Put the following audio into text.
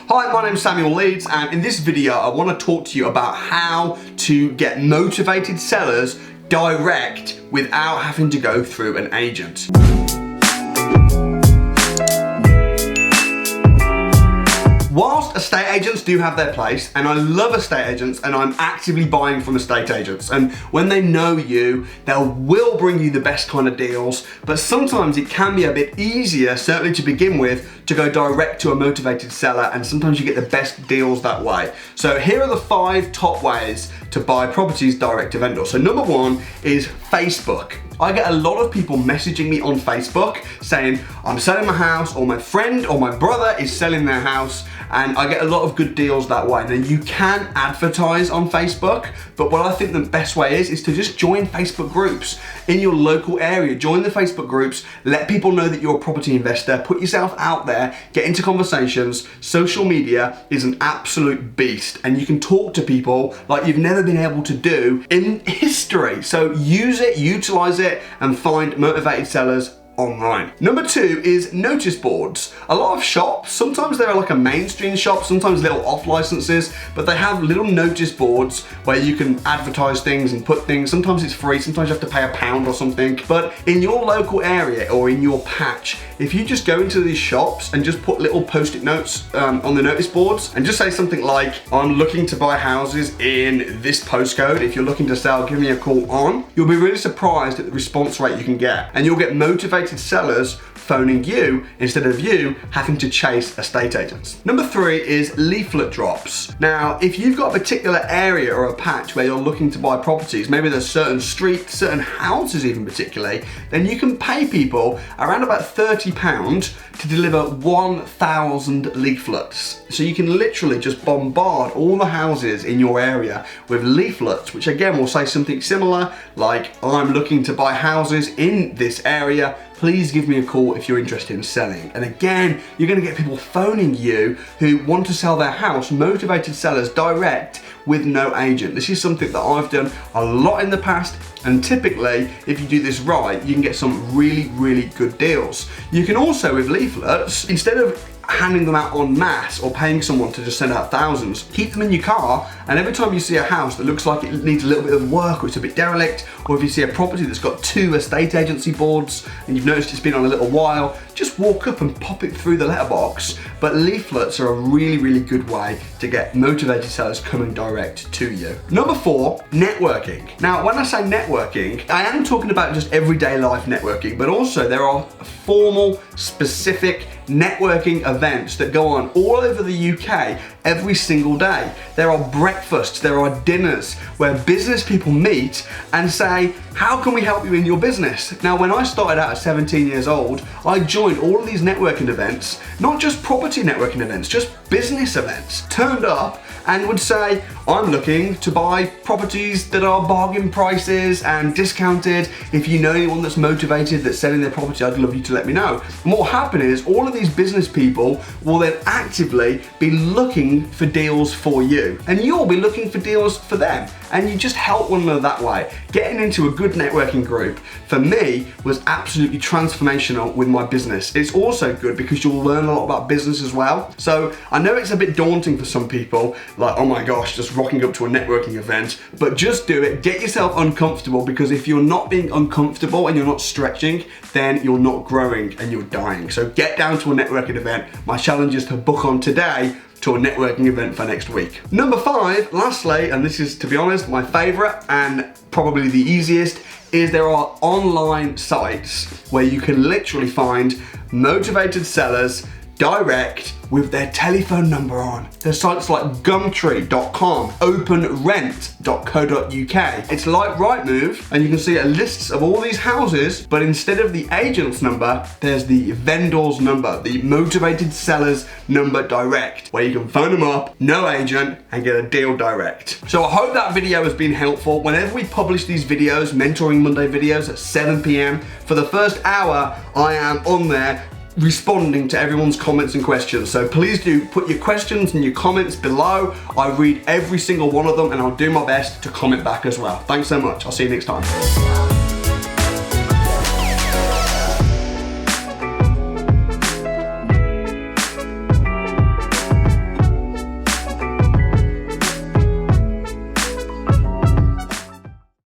Hi, my name's Samuel Leeds, and in this video I want to talk to you about how to get motivated sellers direct without having to go through an agent. Whilst estate agents do have their place, and I love estate agents and I'm actively buying from estate agents, and when they know you, they will bring you the best kind of deals, but sometimes it can be a bit easier, certainly to begin with, to go direct to a motivated seller, and sometimes you get the best deals that way. So here are the 5 top ways to buy properties direct to vendor. So number 1 is Facebook. I get a lot of people messaging me on Facebook saying, I'm selling my house, or my friend or my brother is selling their house, and I get a lot of good deals that way. Now you can advertise on Facebook, but what I think the best way is to just join Facebook groups in your local area. Join the Facebook groups, let people know that you're a property investor, put yourself out there, get into conversations. Social media is an absolute beast, and you can talk to people like you've never been able to do in history. So use it, utilize it, and find motivated sellers online. Number 2 is notice boards. A lot of shops, sometimes they're like a mainstream shop, sometimes little off licenses, but they have little notice boards where you can advertise things and put things. Sometimes it's free, sometimes you have to pay £1 or something. But in your local area or in your patch, if you just go into these shops and just put little post-it notes on the notice boards and just say something like, I'm looking to buy houses in this postcode. If you're looking to sell, give me a call on. You'll be really surprised at the response rate you can get, and you'll get motivated sellers phoning you instead of you having to chase estate agents. Number 3 is leaflet drops. Now, if you've got a particular area or a patch where you're looking to buy properties, maybe there's certain streets, certain houses even particularly, then you can pay people around about £30 to deliver 1,000 leaflets. So you can literally just bombard all the houses in your area with leaflets, which again will say something similar like, I'm looking to buy houses in this area. Please give me a call if you're interested in selling. And again, you're gonna get people phoning you who want to sell their house, motivated sellers direct with no agent. This is something that I've done a lot in the past, and typically, if you do this right, you can get some really, really good deals. You can also, with leaflets, instead of handing them out en masse or paying someone to just send out thousands, keep them in your car, and every time you see a house that looks like it needs a little bit of work or it's a bit derelict, or if you see a property that's got 2 estate agency boards and you've noticed it's been on a little while, just walk up and pop it through the letterbox. But leaflets are a really, really good way to get motivated sellers coming direct to you. Number 4, networking. Now, when I say networking, I am talking about just everyday life networking, but also there are formal, specific networking events that go on all over the UK every single day. There are breakfasts, there are dinners where business people meet and say, how can we help you in your business? Now, when I started out at 17 years old, I joined all of these networking events, not just property networking events, just business events. Turned up and would say, I'm looking to buy properties that are bargain prices and discounted. If you know anyone that's motivated, that's selling their property, I'd love you to let me know. And what will happen is all of these business people will then actively be looking for deals for you, and you'll be looking for deals for them, and you just help one another that way. Getting into a good networking group for me was absolutely transformational with my business. It's also good because you'll learn a lot about business as well. So I know it's a bit daunting for some people, like, oh my gosh, just rocking up to a networking event, but just do it. Get yourself uncomfortable, because if you're not being uncomfortable and you're not stretching, then you're not growing and you're dying. So get down to a networking event. My challenge is to book on today to a networking event for next week. Number 5, lastly, and this is, to be honest, my favorite and probably the easiest, is there are online sites where you can literally find motivated sellers direct with their telephone number on. There's sites like Gumtree.com, openrent.co.uk. It's like Rightmove, and you can see a list of all these houses, but instead of the agent's number, there's the vendor's number, the motivated seller's number direct, where you can phone them up, no agent, and get a deal direct. So I hope that video has been helpful. Whenever we publish these videos, Mentoring Monday videos at 7 p.m, for the first hour, I am on there responding to everyone's comments and questions. So please do put your questions and your comments below. I read every single one of them, and I'll do my best to comment back as well. Thanks so much. I'll see you next time.